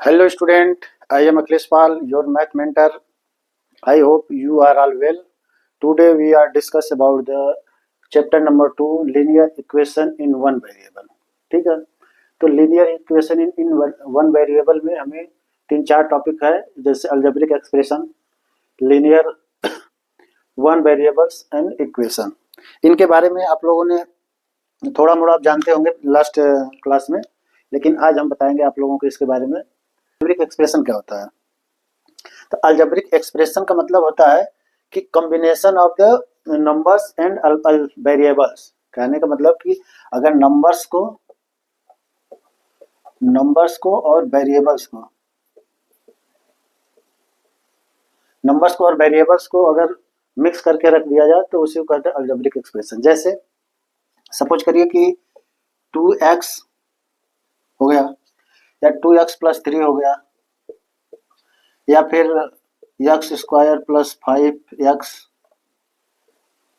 Hello student, I am Akhilesh Pal, your math mentor. I hope you are all well. Today we are discuss about the chapter number 2 linear equation in one variable. ठीक है, तो linear equation in one variable में हमें तीन चार topic है, जैसे algebraic expression, linear one variables and equation. इनके बारे में आप लोगों ने थोड़ा मोड़ा आप जानते होंगे लास्ट क्लास में, लेकिन आज हम बताएंगे आप लोगों को इसके बारे में। अलजेब्रिक एक्सप्रेशन क्या होता है? तो अलजेब्रिक एक्सप्रेशन का मतलब होता है कि combination of the numbers and variables. कहने का मतलब कि अगर नंबर्स को और वेरिएबल्स को अगर मिक्स करके रख दिया जाए तो उसी को कहते हैं अलजेब्रिक एक्सप्रेशन। जैसे सपोज करिए कि 2x हो गया या 2x प्लस 3 हो गया, या फिर x स्क्वायर प्लस 5x,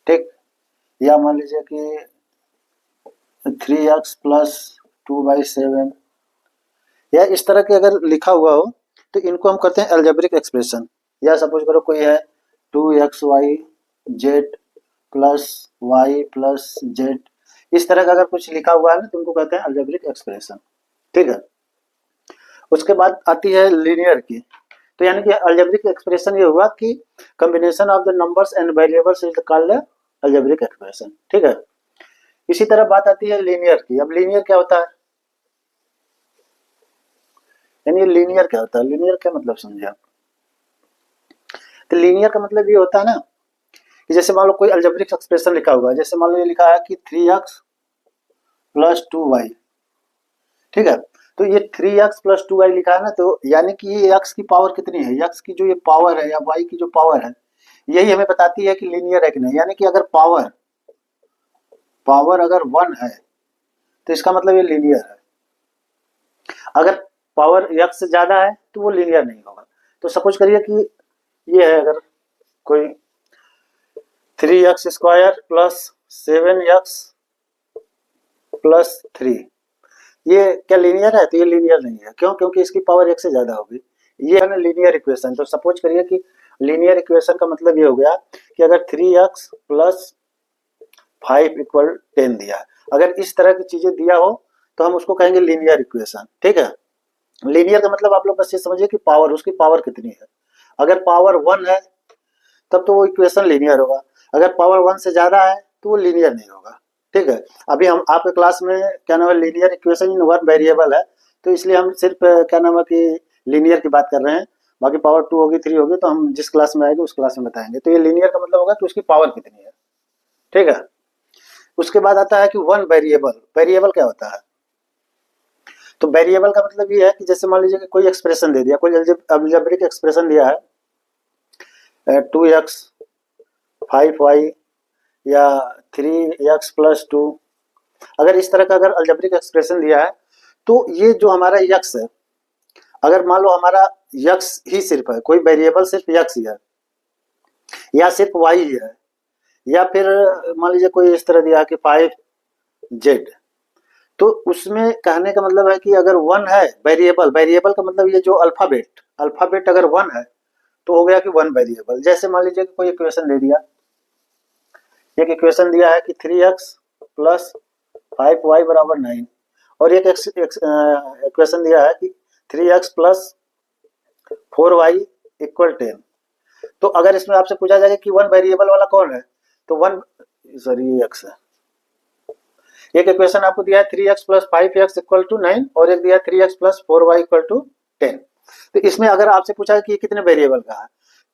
ठीक, या मान लीजिए कि 3x प्लस 2/7, या इस तरह के अगर लिखा हुआ हो तो इनको हम कहते हैं अलजेब्रिक एक्सप्रेशन। या सपोज करो कोई है 2xyz plus y plus z, इस तरह का अगर कुछ लिखा हुआ है ना तो उनको कहते हैं अलजेब्रिक एक्सप्रेशन। ठीक है, उसके बाद आती है लीनियर की। तो यानी कि अलजेब्रिक एक्सप्रेशन ये हुआ कि combination of the numbers and variables is called algebraic expression. ठीक है, इसी तरह बात आती है लीनियर की। अब लीनियर क्या होता है, यानी लीनियर क्या होता है, लीनियर क्या मतलब समझे आप? तो लीनियर का मतलब ये होता है ना कि जैसे मान लो कोई अलजेब्रिक एक्सप्रेशन लिखा हुआ है, जैसे मान लो ये लिखा है कि 3x प्लस 2y। ठीक है, तो ये 3x प्लस 2y लिखा है ना, तो यानी कि ये x की पावर कितनी है, x की जो ये पावर है या y की जो पावर है, यही हमें बताती है कि लीनियर है कि नहीं। यानी कि अगर पावर अगर 1 है तो इसका मतलब ये लीनियर है। अगर पावर x से ज्यादा है तो वो लीनियर नहीं होगा। तो सपोज करिए कि ये है अगर कोई 3x square plus 7x plus 3, ये क्या लीनियर है? तो ये लीनियर नहीं है। क्यों? क्योंकि इसकी पावर एक से ज्यादा होगी। ये है ना लीनियर इक्वेशन। तो सपोज करिए कि लीनियर इक्वेशन का मतलब ये हो गया कि अगर 3x प्लस 5 इक्वल 10 दिया है, अगर इस तरह की चीजें दिया हो तो हम उसको कहेंगे लीनियर इक्वेशन। ठीक है, लीनियर का मतलब आप लोग बस ये समझिए कि पावर, उसकी पावर कितनी है। अगर पावर 1 है तब तो वो इक्वेशन लीनियर होगा, अगर पावर 1 से ज्यादा है तो वो लीनियर नहीं होगा। ठीक है, अभी हम आपके क्लास में क्या नाम है linear equation in one variable है, तो इसलिए हम सिर्फ क्या नाम है कि लीनियर की बात कर रहे हैं। बाकी पावर 2 होगी 3 होगी तो हम जिस क्लास में आएंगे उस क्लास में बताएंगे। तो ये लीनियर का मतलब होगा कि उसकी पावर कितनी है। ठीक है, उसके बाद आता है कि वन वेरिएबल। वेरिएबल क्या होता है? तो वेरिएबल का मतलब ये है कि जैसे मान लीजिए कि कोई एक्सप्रेशन दे दिया, कोई अलजेब्रिक एक्सप्रेशन दिया है 2x 5y या 3x प्लस 2, अगर इस तरह का अगर अलजेब्रिक एक्सप्रेशन दिया है तो ये जो हमारा x है, अगर मान लो हमारा x ही सिर्फ है, कोई वेरिएबल सिर्फ x ही है या सिर्फ y ही है, या फिर मान लीजिए कोई इस तरह दिया है कि 5z, तो उसमें कहने का मतलब है कि अगर 1 है वेरिएबल, वेरिएबल का मतलब ये जो अल्फाबेट अगर 1 है तो हो गया कि 1 वेरिएबल। जैसे मान लीजिए कि कोई इक्वेशन दे दिया, एक इक्वेशन दिया है कि 3x प्लस 5y बराबर 9, और एक इक्वेशन दिया है कि 3x प्लस 4y इक्वल 10। तो अगर इसमें आपसे पूछा जाएगा कि 1 वेरिएबल वाला कौन है, तो x है। एक इक्वेशन आपको दिया है 3x plus 5x equal to 9 और एक दिया है 3x plus 4y equal to 10। तो इसमें अगर आपसे पूछा कि ये कितने वेरिएबल का है,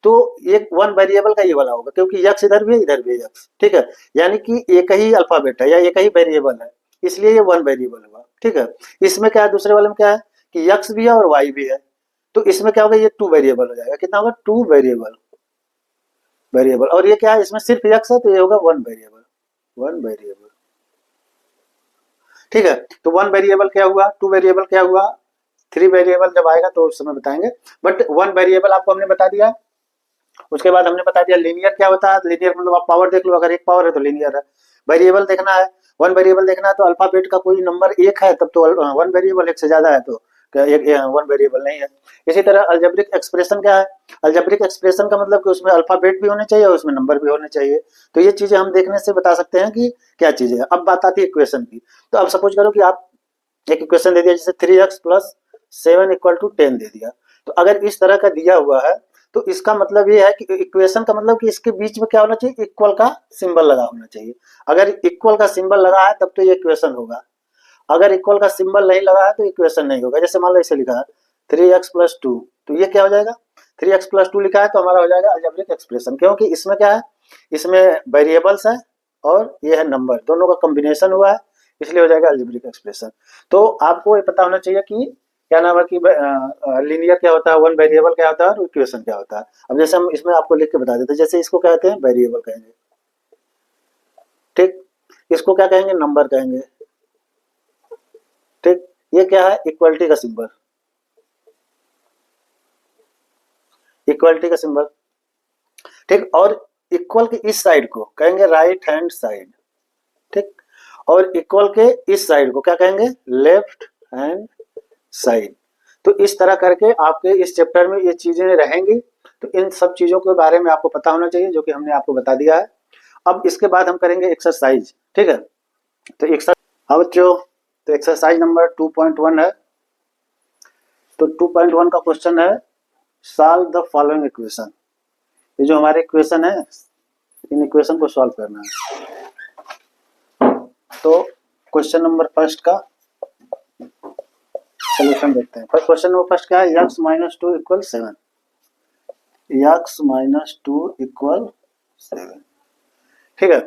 तो एक 1 वेरिएबल का ये वाला होगा, क्योंकि x इधर भी है इधर भी है x। ठीक है, यानी कि एक ही अल्फाबेट है या एक ही वेरिएबल है, इसलिए ये 1 वेरिएबल हुआ। ठीक है, इसमें क्या है, दूसरे वाले में क्या है कि x भी है और y भी है, तो इसमें क्या होगा, ये 2 वेरिएबल हो जाएगा। कितना होगा? 2 वेरिएबल। और ये क्या है, इसमें सिर्फ x है तो ये होगा 1 वेरिएबल। ठीक है, तो 1 वेरिएबल क्या हुआ, 2 वेरिएबल क्या हुआ, 3 वेरिएबल जब आएगा तो उस समय बताएंगे। बट 1 वेरिएबल आपको हमने बता दिया। उसके बाद हमने बता दिया लीनियर क्या होता है। लीनियर मतलब आप पावर देख लो, अगर एक पावर है तो लीनियर है। वेरिएबल देखना है, 1 वेरिएबल देखना है तो अल्फाबेट का कोई नंबर 1 है तब तो 1 वेरिएबल, 1 से ज्यादा है तो एक वन वेरिएबल नहीं है। इसी तरह अल्जेब्रिक एक्सप्रेशन क्या है? अल्जेब्रिक एक्सप्रेशन का मतलब कि उसमें अल्फाबेट भी होने चाहिए और उसमें नंबर भी होने चाहिए। तो ये चीजें हम देखने से बता सकते हैं कि क्या चीजें है। अब बात आती है इक्वेशन की। तो अब सपोज करो कि आप एक इक्वेशन दे दिया, जैसे 3x प्लस 7 इक्वल टू 10 दे दिया। तो अगर इस तरह का दिया हुआ है तो इसका मतलब ये है कि इक्वेशन का मतलब कि इसके बीच में क्या होना चाहिए? इक्वल का सिंबल लगा होना चाहिए। अगर इक्वल का सिंबल लगा है तब तो ये इक्वेशन होगा, अगर इक्वल का सिंबल नहीं लगा है तो इक्वेशन नहीं होगा। जैसे मान लो इसे लिखा है 3x+2, तो ये क्या हो जाएगा? 3x+2 लिखा है तो हमारा हो जाएगा अलजेब्रिक एक्सप्रेशन, क्योंकि इसमें क्या है? इसमें वेरिएबल्स है और ये है नंबर, दोनों का कॉम्बिनेशन हुआ है, इसलिए हो जाएगा अलजेब्रिक एक्सप्रेशन। तो आपको ये पता होना चाहिए कि क्या नाम है कि लीनियर क्या होता है, वन वेरिएबल क्या होता है और इक्वेशन क्या होता है। अब जैसे हम इसमें आपको लिख के बता देते हैं, जैसे इसको कहते हैं वेरिएबल कहेंगे, ठीक, इसको क्या कहेंगे? नंबर कहेंगे, ठीक। ये क्या है? इक्वलिटी का सिंबल, इक्वलिटी का सिंबल, ठीक। और इक्वल के इस साइड को कहेंगे राइट हैंड साइड, ठीक। और इक्वल के इस साइड को क्या कहेंगे? Left hand side. तो इस तरह करके आपके इस चैप्टर में ये चीजें रहेंगी। तो इन सब चीजों के बारे में आपको पता होना चाहिए, जो कि हमने आपको बता दिया है। अब इसके बाद हम करेंगे एक्सरसाइज, ठीक है। तो अब जो तो एक्सरसाइज नंबर 2.1 है। तो 2.1 का क्वेश्चन है सॉल्व द फॉलोइंग इक्वेशन। ये जो हमारे इक्वेशन है, इन इक्वेशन को सॉल्व करना है। तो क्वेश्चन नंबर फर्स्ट का सोल्यूशन देखते हैं। क्वेश्चन नंबर फर्स्ट क्या है? x minus 2 equal 7, x minus 2 equal 7, ठीक है।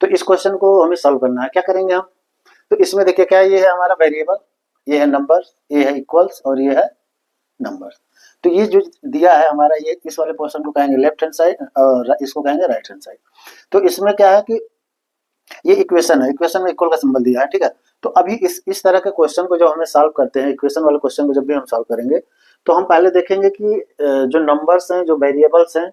तो इस क्वेश्चन को हमें सॉल्व करना है। क्या करेंगे हम? तो इसमें देखिए क्या है, ये है हमारा वेरिएबल, ये है नंबर, ये है इक्वल्स और ये है नंबर। तो ये जो दिया है हमारा, ये इस वाले पोर्शन को कहेंगे लेफ्ट हैंड साइड और इसको कहेंगे राइट हैंड साइड। तो इसमें क्या है कि ये इक्वेशन है, इक्वेशन में इक्वल का सिंबल दिया है, ठीक है। तो अभी इस तरह के क्वेश्चन को जब हमें सॉल्व करते हैं, इक्वेशन वाले क्वेश्चन को जब भी हम सॉल्व करेंगे, तो हम पहले देखेंगे कि जो नंबर्स हैं, जो वेरिएबल्स हैं,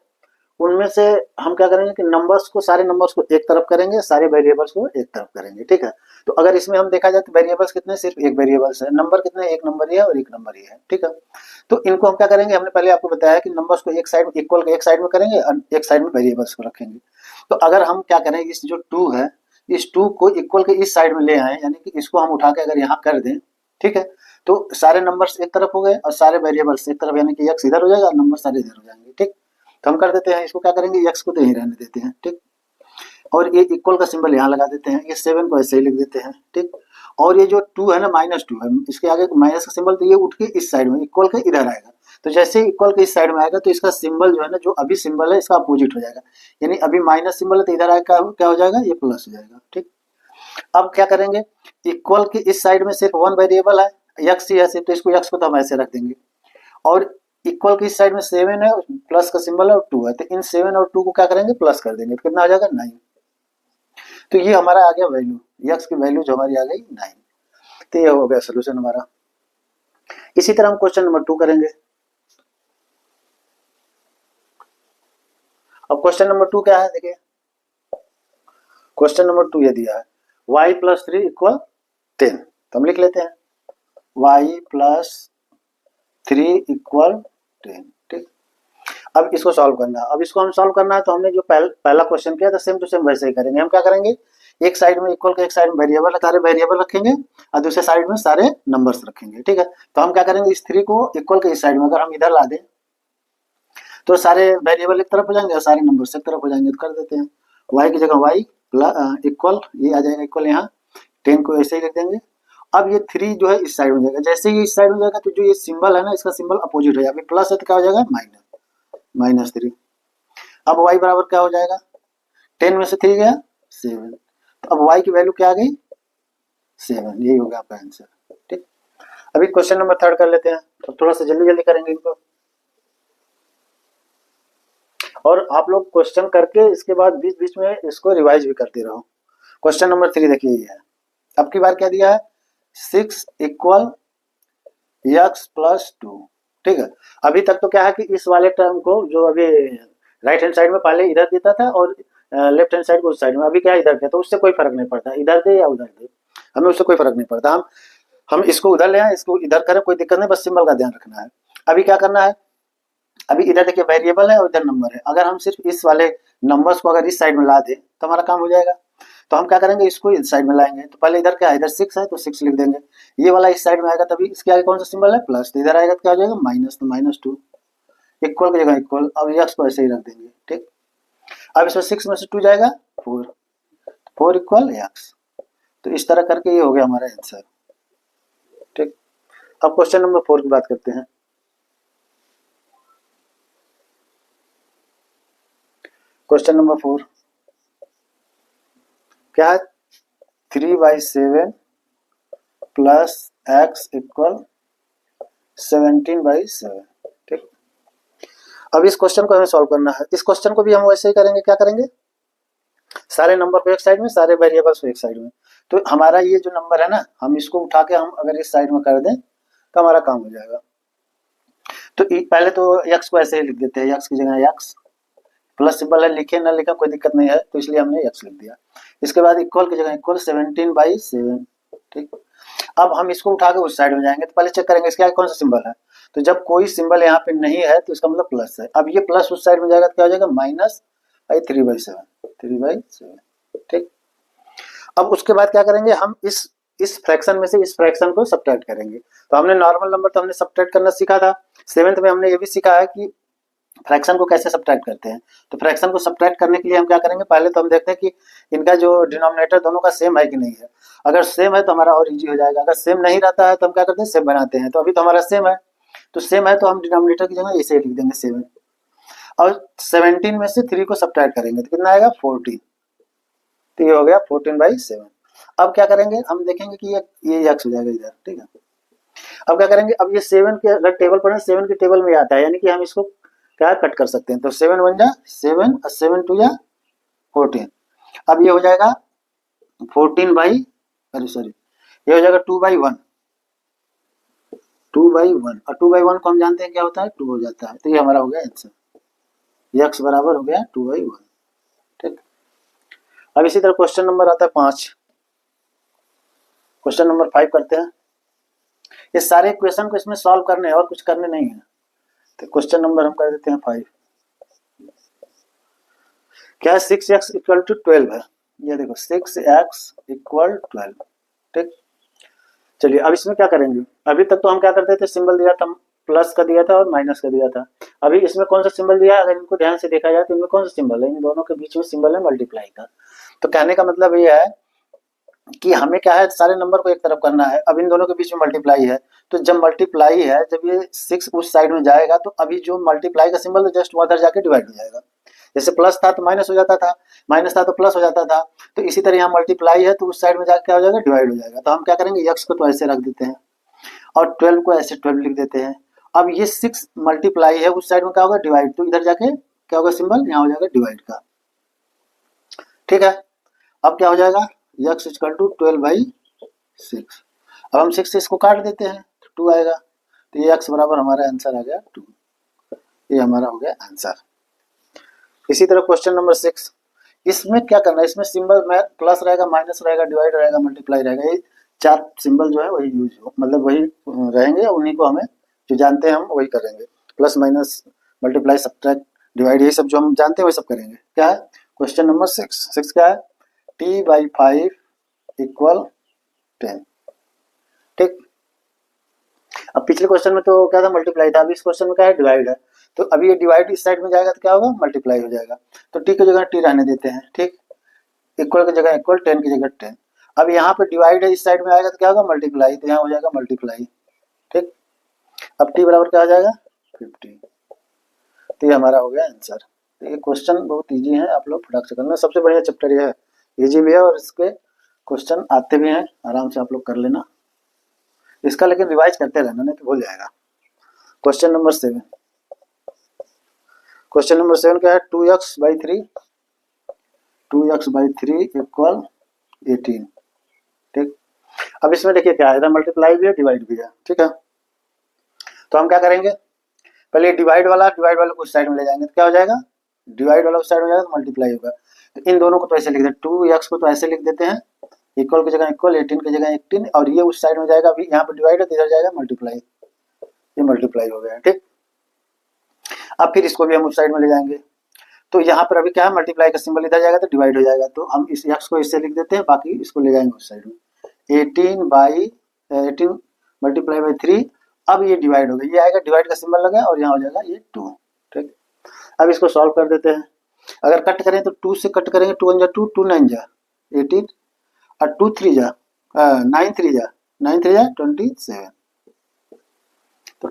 उनमें से हम क्या करेंगे कि नंबर्स को, सारे नंबर्स को एक तरफ करेंगे, सारे वेरिएबल्स को एक तरफ करेंगे, ठीक है। तो अगर इसमें हम देखा जाए तो वेरिएबल्स कितने? सिर्फ एक वेरिएबल्स है। नंबर कितने? एक नंबर ही है और एक नंबर ही है, ठीक है। तो इनको हम क्या करेंगे? हमने पहले आपको बताया कि नंबर्स को एक साइड इक्वल के एक साइड में करेंगे और एक साइड में वेरिएबल्स को रखेंगे। तो अगर हम क्या करें, इस जो 2 है, इस 2 को इक्वल के इस साइड में ले आए, यानी कि इसको हम उठा के अगर यहाँ कर दें, ठीक है, तो सारे नंबर्स एक तरफ हो गए और सारे वेरिएबल्स एक तरफ, यानी कि x इधर हो जाएगा और नंबर सारे इधर हो जाएंगे, ठीक। तो हम कर देते हैं, इसको क्या करेंगे, x को तो यहीं रहने देते हैं, ठीक। और ये इक्वल का सिंबल यहाँ लगा देते हैं, ये 7 को ऐसे ही लिख देते हैं, ठीक। और ये जो 2 है ना, -2 है, इसके आगे माइनस का सिंबल, तो ये उठ के इस साइड में इक्वल के इधर आएगा। तो जैसे ही इक्वल के इस साइड में आएगा तो इसका सिंबल जो है ना, जो अभी सिंबल है, इसका अपोजिट हो जाएगा। यानी अभी माइनस सिंबल है तो इधर आएगा, क्या हो जाएगा? ये प्लस हो जाएगा, ठीक। अब क्या करेंगे? इक्वल के इस साइड में सिर्फ वन वेरिएबल है, x ही है सिर्फ, तो इसको x को तो हम ऐसे रख देंगे। और इक्वल की इस साइड में 7 है, प्लस का सिंबल है और 2 है, तो इन 7 और 2 को क्या करेंगे? प्लस कर देंगे, तो कितना आ जाएगा? 9। तो ये हमारा आ गया वैल्यू, x की वैल्यू जो हमारी आ गई 9। तो ये हो गया सोल्यूशन हमारा। इसी तरह हम क्वेश्चन नंबर 2 करेंगे। अब क्वेश्चन नंबर 2 क्या है? देखिए क्वेश्चन नंबर 2 ये दिया है y + 3 = 10। तो हम लिख लेते हैं y + 3 = 10, ठीक। अब इसको सॉल्व करना है। अब इसको हम सॉल्व करना है तो हमने जो पहला क्वेश्चन किया था, सेम टू सेम वैसे ही करेंगे। हम क्या करेंगे? एक साइड में इक्वल के एक साइड में वेरिएबल, सारे वेरिएबल रखेंगे और दूसरे साइड में सारे नंबर्स रखेंगे, ठीक है। तो हम क्या करेंगे? इस 3 को इक्वल के इस साइड में अगर हम इधर ला दें तो सारे वेरिएबल एक तरफ हो जाएंगे और सारे नंबर्स एक तरफ हो जाएंगे। तो कर देते हैं y की जगह y इक्वल, ये आ जाएगा इक्वल, यहाँ 10 को ऐसे ही लिख देंगे। अब ये 3 जो है इस साइड में जाएगा, जैसे ही इस साइड में जाएगा तो जो ये सिंबल है ना, इसका सिंबल अपोजिट हो जाएगा। अभी प्लस है तो क्या हो जाएगा? -3। अब y बराबर क्या हो जाएगा? 10 में से 3 गया 7। तो अब y की वैल्यू क्या आ गई? 7। यही होगा आपका आंसर, ठीक। अभी क्वेश्चन नंबर 3 कर लेते हैं। तो थोड़ा सा जल्दी जल्दी करेंगे इनको, और आप लोग क्वेश्चन करके इसके बाद बीच बीच में इसको रिवाइज भी करते रहो। क्वेश्चन नंबर 3 देखिए ये है। अब की बार क्या दिया है? 6 = x + 2, ठीक है। अभी तक तो क्या है कि इस वाले टर्म को जो अभी राइट हैंड साइड में पहले इधर देता था और लेफ्ट हैंड साइड को उस साइड में, अभी क्या इधर दे, तो उससे कोई फर्क नहीं पड़ता, इधर दे या उधर दे, हमें उससे कोई फर्क नहीं पड़ता। हम हम इसको उधर ले आए, इसको इधर करें, कोई दिक्कत नहीं, बस सिंबल का ध्यान रखना है। अभी क्या करना है, अभी इधर देखिए वेरिएबल है और इधर नंबर है, अगर हम सिर्फ इस वाले नंबर्स को अगर इस साइड में ला दें तो हमारा काम हो जाएगा। तो हम क्या करेंगे, इसको इस साइड में लाएंगे, तो पहले इधर क्या है, इधर 6 है तो 6 लिख देंगे। ये वाला इस साइड में आएगा तभी इसके आगे कौन सा सिंबल है, प्लस, तो इधर आएगा तो क्या हो जाएगा, माइनस, तो -2। इक्वल की जगह इक्वल, अब यक्स को ऐसे ही रख देंगे, ठीक। अब इसमें 6 में से 2 जाएगा 4, 4 इक्वल यक्स। तो इस तरह करके ये हो गया हमारा आंसर, ठीक। अब क्वेश्चन नंबर 4 की बात करते हैं। क्वेश्चन नंबर 4 क्या है, 3/7 प्लस एक्स इक्वल 17/7, ठीक। अब इस क्वेश्चन को हमें सॉल्व करना है। इस क्वेश्चन को भी हम वैसे ही करेंगे, क्या करेंगे, सारे नंबर को एक साइड में, सारे वेरिएबल्स को एक साइड में। तो हमारा ये जो नंबर है ना, हम इसको उठा के हम अगर इस साइड में कर दें तो हमारा काम हो जाएगा। तो पहले तो x को ऐसे ही लिख देते हैं, x की जगह x, प्लस सिंबल है, लिखे ना लिखा कोई दिक्कत नहीं है, तो इसलिए हमने x लिख दिया। इसके बाद इक्वल की जगह इक्वल 17/7, ठीक। अब हम इसको उठा के उस साइड में जाएंगे, तो पहले चेक करेंगे इसके आगे कौन सा सिंबल है। तो जब कोई सिंबल यहाँ पे नहीं है तो इसका मतलब प्लस है। अब ये प्लस उस साइड में जाएगा तो क्या हो जाएगा, -3/7, ठीक। अब उसके बाद क्या करेंगे, हम इस फ्रैक्शन में से इस फ्रैक्शन को सब्ट्रैक्ट करेंगे। तो हमने नॉर्मल नंबर तो हमने सब्ट्रैक्ट करना सीखा था, 7th में हमने ये भी सीखा है कि फ्रैक्शन को कैसे सब्ट्रैक्ट करते हैं। तो फ्रैक्शन को सब्ट्रैक्ट करने के लिए हम क्या करेंगे, पहले तो हम देखते हैं कि इनका जो डिनोमिनेटर दोनों का सेम है कि नहीं है। अगर सेम है तो हमारा और इजी हो जाएगा, अगर सेम नहीं रहता है तो हम क्या करते हैं, सेम बनाते हैं। तो अभी तो हमारा सेम है, तो सेम है तो हम डिनोमिनेटर की जगह ऐसे लिख देंगे 7, और 17 में से 3 को सब्ट्रैक्ट करेंगे तो कितना आएगा, 14। तो ये हो गया 14/7। अब क्या करेंगे, हम देखेंगे कि ये x हो जाएगा इधर, ठीक है। अब क्या करेंगे, अब ये 7 के अगर टेबल पर है, 7 के टेबल में आता है, यानी कि हम इसको क्या कट कर सकते हैं। तो 7 1 जा 7 और 7 2 जा 14। अब ये हो जाएगा 14 अरे सॉरी, ये हो जाएगा 2/1, 2/1, और 2/1 को हम जानते हैं क्या होता है, 2 हो जाता है। तो ये हमारा हो गया आंसर, x बराबर हो गया 2/1, ठीक। अब इसी तरह क्वेश्चन नंबर आता है 5। क्वेश्चन नंबर 5 करते हैं। ये सारे इक्वेशन को इसमें सॉल्व करने हैं और कुछ करने नहीं है। तो क्वेश्चन नंबर हम कर देते हैं 5। क्या है, 6x इक्वल टू 12 है। ये देखो 6x इक्वल 12, ठीक। चलिए अब इसमें क्या करेंगे, अभी तक तो हम क्या करते थे, सिंबल दिया था, प्लस का दिया था और माइनस का दिया था। अभी इसमें कौन सा सिंबल दिया है, अगर इनको ध्यान से देखा जाए तो इनमें कौन सा सिंबल है, इन दोनों के बीच में सिंबल है मल्टीप्लाई का। तो कहने का मतलब ये है कि हमें क्या है, सारे नंबर को एक तरफ करना है। अब इन दोनों के बीच में मल्टीप्लाई है, तो जब मल्टीप्लाई है, जब ये 6 उस साइड में जाएगा तो अभी जो मल्टीप्लाई का सिंबल तो जस्ट उधर जाके डिवाइड हो जाएगा। जैसे प्लस था तो माइनस हो जाता था, माइनस था तो प्लस हो जाता था। तो इसी तरह यहाँ मल्टीप्लाई है तो उस साइड में जाके क्या हो जाएगा, डिवाइड हो जाएगा। तो हम क्या करेंगे, x को तो ऐसे रख देते हैं और 12 को ऐसे 12 लिख देते हैं। अब ये 6 मल्टीप्लाई है, उस साइड में क्या होगा, डिवाइड, तो इधर जाके क्या होगा, सिंबल यहाँ हो जाएगा डिवाइड का, ठीक है। अब क्या हो जाएगा, x इक्वल टू 12/6। अब हम 6 से इसको काट देते हैं तो 2 आएगा। तो ये x बराबर हमारा आंसर आ गया 2। ये हमारा हो गया आंसर। इसी तरह क्वेश्चन नंबर 6, इसमें क्या करना है, इसमें सिंबल में प्लस रहेगा, माइनस रहेगा, डिवाइड रहेगा, मल्टीप्लाई रहेगा। ये 4 सिंबल जो है वही यूज हो, मतलब वही रहेंगे, उन्हीं को हमें जो जानते हैं हम वही करेंगे। Plus minus multiply subtract divide, यही सब जो हम जानते हैं वही सब करेंगे। क्या है क्वेश्चन नंबर 6 क्या है, t/5 इक्वल 10, ठीक। अब पिछले क्वेश्चन में तो क्या था, मल्टीप्लाई था, अभी इस क्वेश्चन में क्या है, डिवाइड है। तो अभी ये डिवाइड इस साइड में जाएगा तो क्या होगा, मल्टीप्लाई हो जाएगा। तो टी की जगह टी रहने देते हैं, ठीक। इक्वल की जगह इक्वल, 10 की जगह 10। अब यहाँ पे डिवाइड है, इस साइड में आएगा तो क्या होगा, मल्टीप्लाई, तो यहाँ हो जाएगा मल्टीप्लाई, ठीक। अब टी बराबर क्या हो जाएगा, 50। तो ये हमारा हो गया आंसर। तो ये क्वेश्चन बहुत ईजी है, आप लोग फटाक से करना, सबसे बढ़िया चैप्टर ये है, ईजी भी है और इसके क्वेश्चन आते भी हैं, आराम से आप लोग कर लेना इसका, लेकिन रिवाइज करते रहना नहीं तो भूल जाएगा। क्वेश्चन नंबर 7, क्वेश्चन नंबर 7 क्या है, 2x/3 इक्वल 18, ठीक। अब इसमें देखिए क्या है, मल्टीप्लाई भी है, डिवाइड भी है, ठीक है। तो हम क्या करेंगे, पहले डिवाइड वाला को उस साइड में ले जाएंगे तो क्या हो जाएगा, डिवाइड वाला उस साइड में जाएगा तो मल्टीप्लाई होगा। तो इन दोनों को तो ऐसे लिख देते हैं, 2x को तो ऐसे लिख देते हैं इक्वल की जगह इक्वल, 18 की जगह 18, और ये उस साइड में जाएगा, अभी यहाँ पे डिवाइड है तो इधर जाएगा मल्टीप्लाई, ये मल्टीप्लाई हो गया। ठीक, अब फिर इसको भी हम उस साइड में ले जाएंगे, तो यहाँ पर अभी क्या है, मल्टीप्लाई का सिंबल इधर जाएगा तो डिवाइड हो जाएगा, तो हम इस एक्स को इससे लिख देते हैं, बाकी इसको ले जाएंगे उस साइड में। 18 मल्टीप्लाई बाई 3, अब ये डिवाइड हो गया, ये आएगा डिवाइड का सिंबल लगा और यहाँ हो जाएगा ये 2। ठीक, अब इसको सॉल्व कर देते हैं। अगर कट करें तो 2 से कट करेंगे, 2 1 जा 2, 2 9 जा 18, और 2 3 जा 9 3 जा 27, तो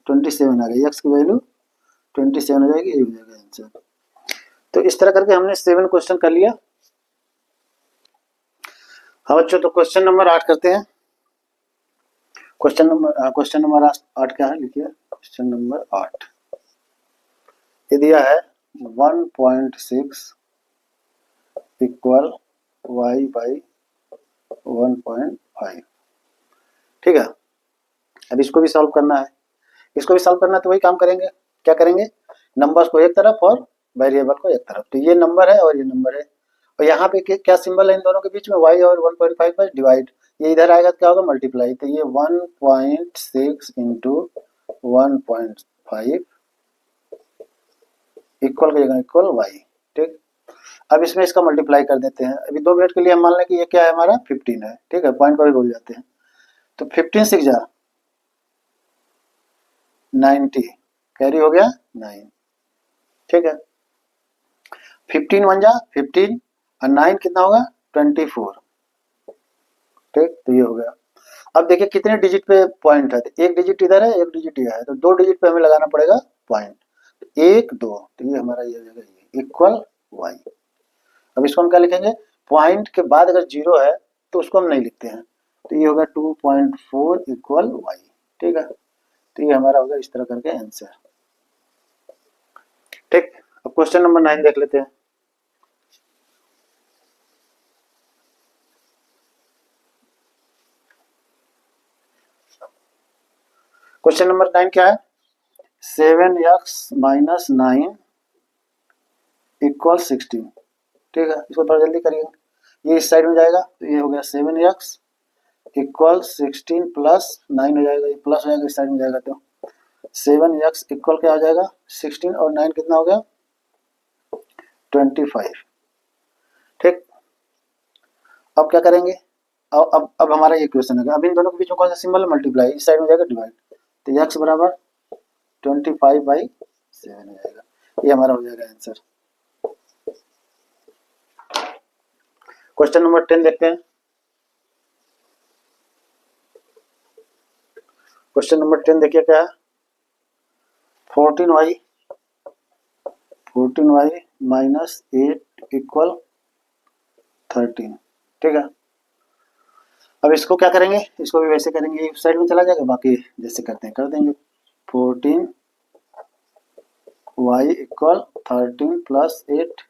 27 आ गई, एक्स की वैल्यू 27 हो जाएगी, ये हो जाएगा आंसर। तो इस तरह करके हमने 7 क्वेश्चन कर लिया। हाँ बच्चों, तो क्वेश्चन नंबर 8 करते हैं। क्वेश्चन नंबर 8 क्या है, लिखिए क्वेश्चन नंबर 8। ये दिया है 1.6 इक्वल y बाई 1.5। ठीक है, अब इसको भी सॉल्व करना है, इसको भी सॉल्व करना है, तो वही काम करेंगे। क्या करेंगे, नंबर्स को एक तरफ और वेरिएबल को एक तरफ, तो ये नंबर है और ये नंबर है, और यहाँ पे क्या सिंबल है इन दोनों के बीच में, y और 1.5 पर डिवाइड, ये इधर आएगा तो क्या होगा, मल्टीप्लाई, तो ये 1.6 इंटू 1.5 इक्वल की जगह इक्वल y। ठीक, अब इसमें इसका मल्टीप्लाई कर देते हैं। अभी 2 मिनट के लिए हम मान लें कि ये क्या है हमारा 15 है। ठीक है, पॉइंट को भी भूल जाते हैं, तो 15 6 जा 90, कैरी हो गया 9। ठीक है, 15 1 जा 15 और 9 कितना होगा 24। ठीक, तो ये हो गया। अब देखिए कितने डिजिट पे पॉइंट है, तो एक डिजिट इधर है, एक डिजिट ये है, तो 2 डिजिट पे हमें लगाना पड़ेगा पॉइंट, 1 2, तो ये हमारा ये हो जाएगा, ये इक्वल y। अब इसको हम क्या लिखेंगे, पॉइंट के बाद अगर 0 है तो उसको हम नहीं लिखते हैं, तो ये होगा 2.4 इक्वल y। ठीक है, तो ये हमारा होगा इस तरह करके आंसर। ठीक, अब क्वेश्चन नंबर 9 देख लेते हैं। क्वेश्चन नंबर 9 क्या है, 7x माइनस 9 इक्वल 16। ठीक है, इसको थोड़ा जल्दी करिए, ये इस साइड में जाएगा, तो ये हो गया 7x इक्वल 16 प्लस 9 हो जाएगा, ये प्लस हो जाएगा, इस साइड में जाएगा तो 7x इक्वल क्या हो जाएगा 16 और 9 कितना हो गया 25। ठीक, अब क्या करेंगे, अब हमारा ये क्वेश्चन है, अब इन दोनों के बीच में कौन सा सिंबल है, मल्टीप्लाई, इस साइड में जाएगा डिवाइड, तो x बराबर 25/7 हो जाएगा, ये हमारा हो जाएगा आंसर। क्वेश्चन नंबर 10 देखते हैं। क्वेश्चन नंबर 10 देखिए क्या है, 14y माइनस 8 इक्वल 13। ठीक है, अब इसको क्या करेंगे, इसको भी वैसे करेंगे, इस साइड में चला जाएगा, बाकी जैसे करते हैं कर देंगे। 14y equal 13 plus 8।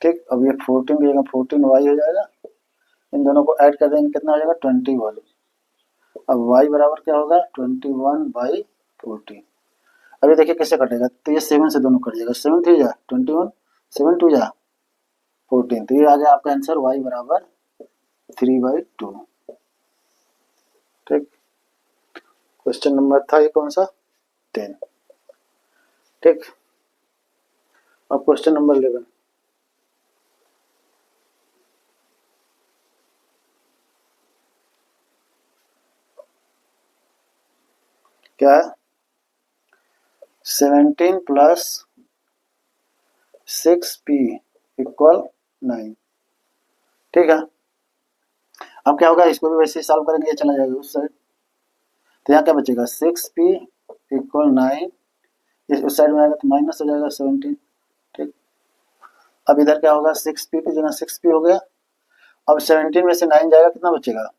ठीक, अब ये 14 की जगह 14y हो जाएगा, इन दोनों को ऐड कर देंगे, कितना हो जाएगा 21। अब y बराबर क्या होगा 21/14। अभी देखिए कैसे कटेगा, तो ये 7 से दोनों कट जाएगा, 7 3 जा 21, 7 2 जा 14, तो ये आ गया आपका आंसर y बराबर 3/2। ठीक, क्वेश्चन नंबर था ये कौन सा 10। ठीक, अब क्वेश्चन नंबर 11। क्या है, 17 प्लस 6p इक्वल 9। ठीक है, अब क्या होगा, इसको भी वैसे ही सॉल्व करेंगे, ये चला जाएगा उस साइड, तो यहाँ क्या बचेगा 6p इक्वल 9, उस साइड में आएगा तो माइनस हो जाएगा 17। ठीक, अब इधर क्या होगा 6p की जगह 6p हो गया, अब 17 में से 9 जाएगा, कितना बचेगा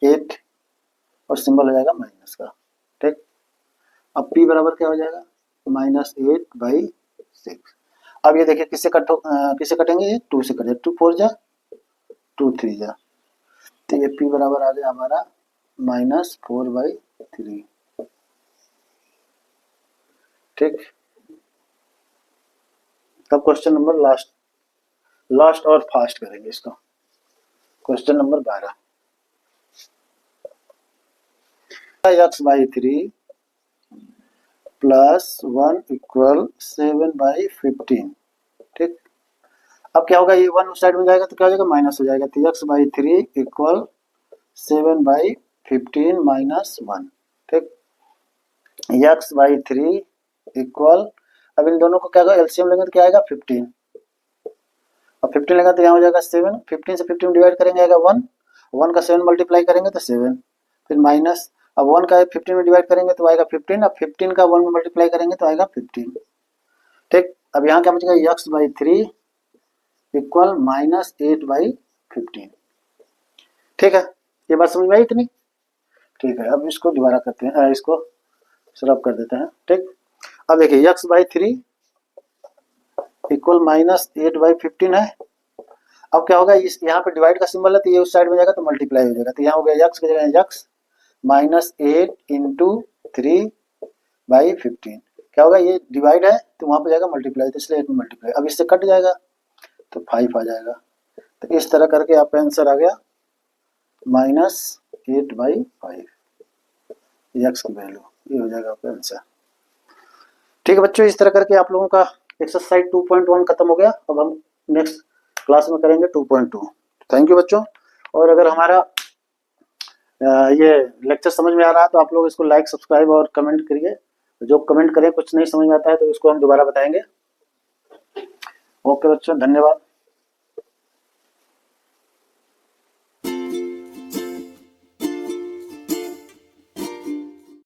8, और सिंबल हो जाएगा माइनस का। ठीक, अब p बराबर क्या हो जाएगा -8/6। अब ये देखिए किससे कटेंगे, ये 2 से कटेंगे, 2 4 जा 2 3 जा, तो ये p बराबर आ गया हमारा -4/3। ठीक, अब क्वेश्चन नंबर लास्ट लास्ट और फास्ट करेंगे इसको। Question number 12, x/3 plus 1 equal 7/15। ठीक, अब क्या होगा, ये 1 उस साइड में जाएगा तो क्या हो जाएगा, माइनस हो जाएगा। तो x/3 इक्वल 7/15 माइनस 1। ठीक, x/3 इक्वल, अब इन दोनों को क्या होगा, एलसीएम लेंगे तो क्या आएगा 15, और 15 लेंगे तो यहाँ हो जाएगा 7। 15 से 15 डिवाइड करेंगे आएगा 1, 1 का 7 मल्टीप्लाई करेंगे तो 7, फिर माइनस, अब 1 का 15 में डिवाइड करेंगे तो आएगा 15, अब 15 का 1 में मल्टीप्लाई करेंगे तो आएगा 15। ठीक, अब यहाँ क्या बचेगा, x/3 इक्वल -8/15। ठीक है, ये बात समझ में आई इतनी? ठीक है, अब इसको दोबारा करते हैं, इसको सॉल्व कर देते हैं। ठीक, अब देखिए x/3 इक्वल -8/15 है। अब क्या होगा, इस यहाँ पे डिवाइड का सिंबल है तो ये उस साइड में जाएगा तो मल्टीप्लाई हो जाएगा। तो यहाँ हो गया x की जगह x -8 इंटू 3/15। क्या होगा, ये डिवाइड है तो वहाँ पे जाएगा मल्टीप्लाई, तो इसलिए 8 में मल्टीप्लाई। अब इससे कट जाएगा तो 5 आ जाएगा। तो इस तरह करके आपका आंसर आ गया -8/5 x की वैल्यू, ये हो जाएगा आपका आंसर। ठीक है बच्चों, इस तरह करके आप लोगों का एक्सरसाइज 2.1 खत्म हो गया। अब हम नेक्स्ट क्लास में करेंगे 2.2। थैंक यू बच्चों, और अगर हमारा ये लेक्चर समझ में आ रहा है तो आप लोग इसको लाइक, सब्सक्राइब और कमेंट करिए। जो कमेंट करें, कुछ नहीं समझ में आता है तो इसको हम दोबारा बताएंगे। ओके बच्चों, धन्यवाद।